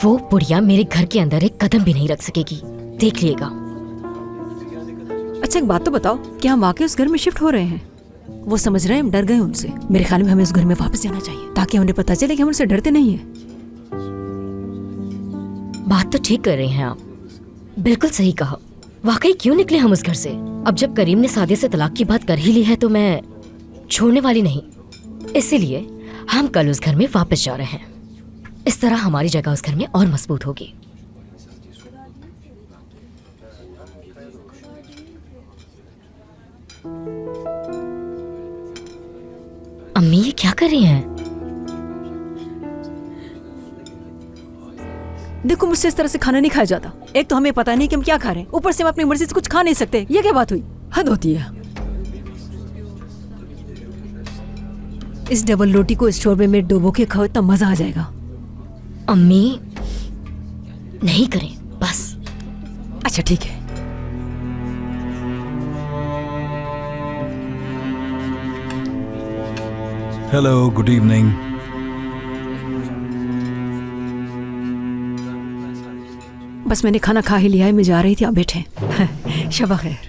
वो बुढ़िया मेरे घर के अंदर एक कदम भी नहीं रख सकेगी, देख लिएगा। अच्छा एक बात तो बताओ, क्या हम वाकई उस घर में शिफ्ट हो रहे हैं? वो समझ रहे हैं हम डर गए उनसे। मेरे ख्याल में हमें उस घर में वापस जाना चाहिए ताकि उन्हें पता चले कि हम उनसे डरते नहीं हैं। बात तो ठीक कर रहे हैं आप, बिल्कुल सही कहा। वाकई क्यों निकले हम उस घर से? अब जब करीम ने सादिया से तलाक की बात कर ही ली है तो मैं छोड़ने वाली नहीं। इसीलिए हम कल उस घर में वापस जा रहे हैं। इस तरह हमारी जगह उस घर में और मजबूत होगी। अम्मी ये क्या कर रही हैं? देखो मुझसे इस तरह से खाना नहीं खाया जाता। एक तो हमें पता नहीं कि हम क्या खा रहे हैं, ऊपर से हम अपनी मर्जी से कुछ खा नहीं सकते। ये क्या बात हुई? हद होती है। इस डबल रोटी को इस शोरबे में डुबो के खाओ, इतना मजा आ जाएगा। अम्मी नहीं करें बस। अच्छा ठीक है। Hello, good evening. बस मैंने खाना खा ही लिया है, मैं जा रही थी, आप बैठे। शबा खैर।